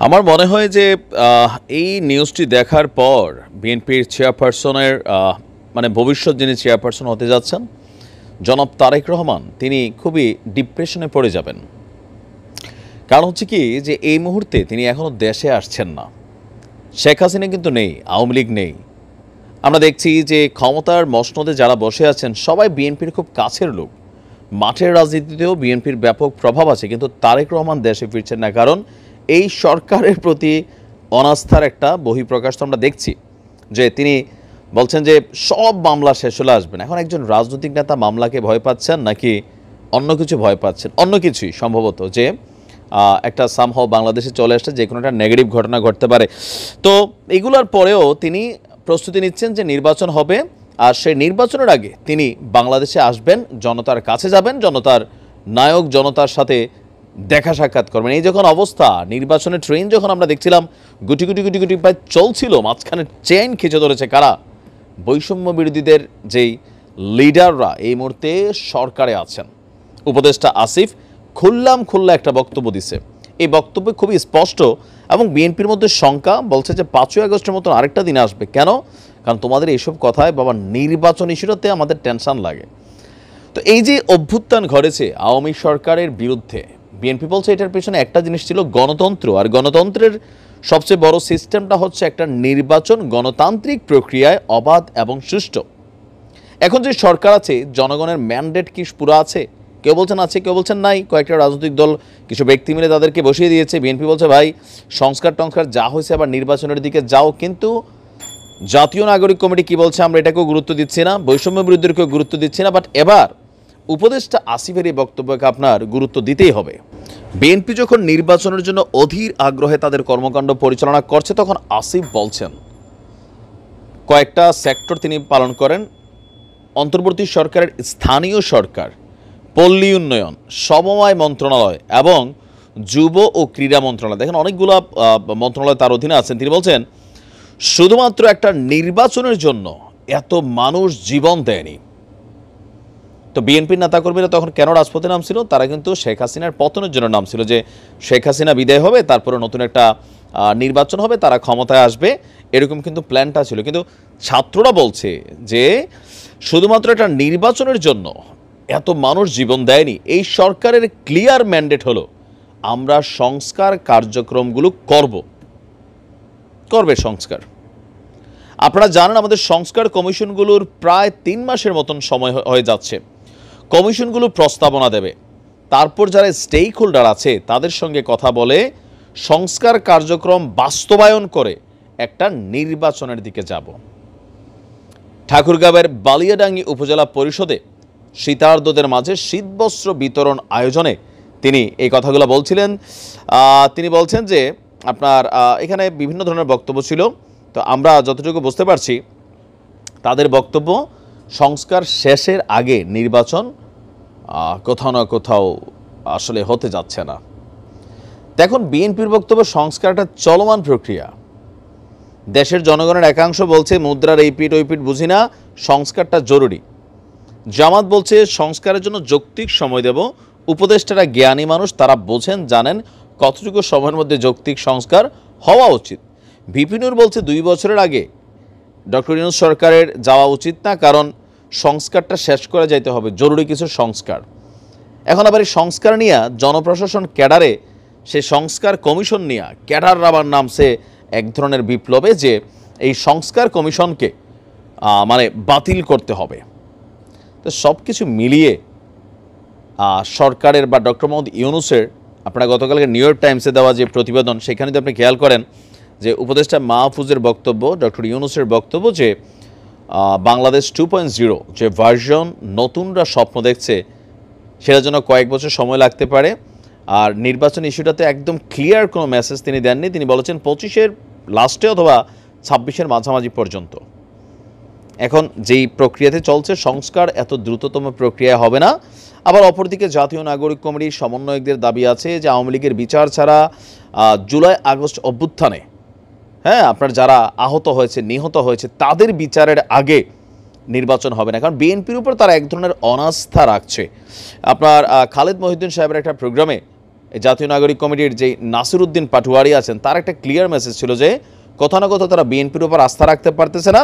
আমার মনে হয় যে এই নিউজটি দেখার পর বিএনপির চেয়ারপারসনের মানে ভবিষ্যৎ যিনি চেয়ারপারসন হতে যাচ্ছেন জনাব তারেক রহমান তিনি খুবই ডিপ্রেশনে পড়ে যাবেন। কারণ হচ্ছে কি যে এই মুহূর্তে তিনি এখনও দেশে আসছেন না। শেখ হাসিনা কিন্তু নেই, আওয়ামী লীগ নেই। আমরা দেখছি যে ক্ষমতার মসনদে যারা বসে আছেন সবাই বিএনপির খুব কাছের লোক। মাঠের রাজনীতিতেও বিএনপির ব্যাপক প্রভাব আছে, কিন্তু তারেক রহমান দেশে ফিরছেন না। কারণ এই সরকারের প্রতি অনাস্থার একটা বহিঃপ্রকাশ তো আমরা দেখছি, যে তিনি বলছেন যে সব মামলা শেষ হলে আসবেন। এখন একজন রাজনৈতিক নেতা মামলাকে ভয় পাচ্ছেন নাকি অন্য কিছু ভয় পাচ্ছেন? অন্য কিছুই সম্ভবত, যে একটা সামহাও বাংলাদেশে চলে আসছে, যে কোনো একটা নেগেটিভ ঘটনা ঘটতে পারে। তো এগুলোর পরেও তিনি প্রস্তুতি নিচ্ছেন যে নির্বাচন হবে, আর সেই নির্বাচনের আগে তিনি বাংলাদেশে আসবেন, জনতার কাছে যাবেন, জনতার নায়ক জনতার সাথে দেখা সাক্ষাৎ করবেন। এই যখন অবস্থা, নির্বাচনের ট্রেন যখন আমরা দেখছিলাম গুটি গুটি গুটি গুটি প্রায় চলছিল, মাঝখানে চেইন খিচে ধরেছে কারা? বৈষম্য বিরোধীদের যেই লিডাররা এই মুহূর্তে সরকারে আছেন। উপদেষ্টা আসিফ খোল্লা একটা বক্তব্য দিছে। এই বক্তব্য খুবই স্পষ্ট, এবং বিএনপির মধ্যে শঙ্কা, বলছে যে 5ই আগস্টের মতন আরেকটা দিন আসবে। কেন? কারণ তোমাদের এইসব কথায় বাবা নির্বাচন ইস্যুটাতে আমাদের টেনশন লাগে। তো এই যে অভ্যুত্থান ঘটেছে আওয়ামী সরকারের বিরুদ্ধে, বিএনপি বলছে এটার পেছনে একটা জিনিস ছিল গণতন্ত্র, আর গণতন্ত্রের সবচেয়ে বড় সিস্টেমটা হচ্ছে একটা নির্বাচন গণতান্ত্রিক প্রক্রিয়ায় অবাধ এবং সুষ্ঠু। এখন যে সরকার আছে, জনগণের ম্যান্ডেট কি পুরো আছে? কেউ বলছেন আছে, কেউ বলছেন নাই। কয়েকটা রাজনৈতিক দল, কিছু ব্যক্তি মিলে তাদেরকে বসিয়ে দিয়েছে। বিএনপি বলছে ভাই সংস্কার টংস্কার যা হয়েছে আবার নির্বাচনের দিকে যাও। কিন্তু জাতীয় নাগরিক কমিটি কি বলছে? আমরা এটাকেও গুরুত্ব দিচ্ছি না, বৈষম্য বিরোধীদেরকেও গুরুত্ব দিচ্ছি না। বাট এবার উপদেষ্টা আসিফের এই বক্তব্যকে আপনার গুরুত্ব দিতেই হবে। বিএনপি যখন নির্বাচনের জন্য অধীর আগ্রহে তাদের কর্মকাণ্ড পরিচালনা করছে, তখন আসিফ বলছেন কয়েকটা সেক্টর তিনি পালন করেন। অন্তর্বর্তী সরকারের স্থানীয় সরকার, পল্লী উন্নয়ন, সমবায় মন্ত্রণালয় এবং যুব ও ক্রীড়া মন্ত্রণালয়, দেখেন অনেকগুলো মন্ত্রণালয় তার অধীনে আছেন। তিনি বলছেন শুধুমাত্র একটা নির্বাচনের জন্য এত মানুষ জীবন দেয়নি। তো বিএনপির নেতাকর্মীরা তখন কেন রাজপথে নামছিল? তারা কিন্তু শেখ হাসিনার পতনের জন্য নামছিল, যে শেখ হাসিনা বিদায় হবে, তারপরে নতুন একটা নির্বাচন হবে, তারা ক্ষমতায় আসবে, এরকম কিন্তু প্ল্যানটা ছিল। কিন্তু ছাত্ররা বলছে যে শুধুমাত্র একটা নির্বাচনের জন্য এত মানুষ জীবন দেয়নি। এই সরকারের ক্লিয়ার ম্যান্ডেট হলো আমরা সংস্কার কার্যক্রমগুলো করবে সংস্কার। আপনারা জানেন আমাদের সংস্কার কমিশনগুলোর প্রায় 3 মাসের মতন সময় হয়ে যাচ্ছে। কমিশনগুলো প্রস্তাবনা দেবে, তারপর যারা স্টেক হোল্ডার আছে তাদের সঙ্গে কথা বলে সংস্কার কার্যক্রম বাস্তবায়ন করে একটা নির্বাচনের দিকে যাব। ঠাকুরগাঁওয়ের বালিয়াডাঙ্গি উপজেলা পরিষদে শীতার্তদের মাঝে শীতবস্ত্র বিতরণ আয়োজনে তিনি এই কথাগুলো বলছিলেন। তিনি বলছেন যে আপনার এখানে বিভিন্ন ধরনের বক্তব্য ছিল। তো আমরা যতটুকু বুঝতে পারছি তাদের বক্তব্য, সংস্কার শেষের আগে নির্বাচন কোথাও না কোথাও আসলে হতে যাচ্ছে না। দেখুন বিএনপির বক্তব্য সংস্কারটা চলমান প্রক্রিয়া। দেশের জনগণের একাংশ বলছে মুদ্রার এই পিঠ ওই পিঠ বুঝি না, সংস্কারটা জরুরি। জামাত বলছে সংস্কারের জন্য যৌক্তিক সময় দেব। উপদেষ্টারা জ্ঞানী মানুষ, তারা বোঝেন, জানেন কতটুকু সময়ের মধ্যে যৌক্তিক সংস্কার হওয়া উচিত। ভিপি নূর বলছে 2 বছরের আগে ডক্টর ইউনূস সরকারের যাওয়া উচিত না, কারণ সংস্কারটা শেষ করে যাইতে হবে, জরুরি কিছু সংস্কার। এখন আবার এই সংস্কার নিয়ে জনপ্রশাসন ক্যাডারে, সে সংস্কার কমিশন নিয়ে ক্যাডার আবার নামছে এক ধরনের বিপ্লবে, যে এই সংস্কার কমিশনকে মানে বাতিল করতে হবে। তো সব কিছু মিলিয়ে সরকারের বা ডক্টর মোহাম্মদ ইউনূসের, আপনারা গতকালকে নিউ ইয়র্ক টাইমসে দেওয়া যে প্রতিবেদন, সেখানে যদি আপনি খেয়াল করেন যে উপদেষ্টা মাহফুজের বক্তব্য, ডক্টর ইউনূসের বক্তব্য, যে বাংলাদেশ 2.0 যে ভার্সন নতুনরা স্বপ্ন দেখছে, সেটার জন্য কয়েক বছর সময় লাগতে পারে। আর নির্বাচন ইস্যুটাতে একদম ক্লিয়ার কোনো মেসেজ তিনি দেননি। তিনি বলেছেন 25-এর লাস্টে অথবা 26-এর মাঝামাঝি পর্যন্ত। এখন যেই প্রক্রিয়াতে চলছে সংস্কার এত দ্রুততম প্রক্রিয়া হবে না। আবার অপরদিকে জাতীয় নাগরিক কমিটির সমন্বয়কদের দাবি আছে যে আওয়ামী লীগের বিচার ছাড়া জুলাই আগস্ট অভ্যুত্থানে আপনার যারা আহত হয়েছে, নিহত হয়েছে, তাদের বিচারের আগে নির্বাচন হবে না। কারণ বিএনপির উপর তারা এক ধরনের অনাস্থা রাখছে। আপনার খালেদ মহিউদ্দিন সাহেবের একটা প্রোগ্রামে এই জাতীয় নাগরিক কমিটির যে নাসিরউদ্দিন পাটোয়ারি আছেন, তার একটা ক্লিয়ার মেসেজ ছিল যে কোথাও না কোথাও তারা বিএনপির উপর আস্থা রাখতে পারতেছে না।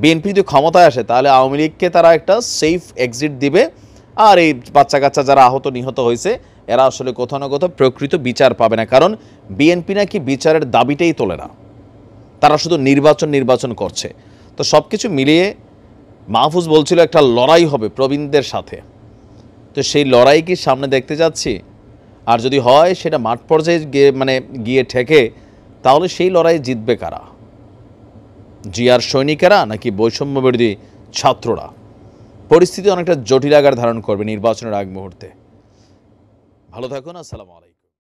বিএনপি যদি ক্ষমতায় আসে তাহলে আওয়ামী লীগকে তারা একটা সেফ এক্সিট দিবে, আর এই বাচ্চা কাচ্চা যারা আহত নিহত হয়েছে এরা আসলে কোথাও না কোথাও প্রকৃত বিচার পাবে না। কারণ বিএনপি নাকি বিচারের দাবিটাই তোলে না, তারা শুধু নির্বাচন করছে। তো সব কিছু মিলিয়ে মাহফুজ বলছিল একটা লড়াই হবে প্রবীণদের সাথে। তো সেই লড়াই কি সামনে দেখতে যাচ্ছি? আর যদি হয় সেটা মাঠ পর্যায়ে গিয়ে ঠেকে, তাহলে সেই লড়াই জিতবে কারা? জিয়ার সৈনিকেরা নাকি বৈষম্য বিরোধী ছাত্ররা? পরিস্থিতি অনেকটা জটিল আকার ধারণ করবে নির্বাচনের আগ মুহূর্তে। ভালো থাকুন, আসসালামু আলাইকুম।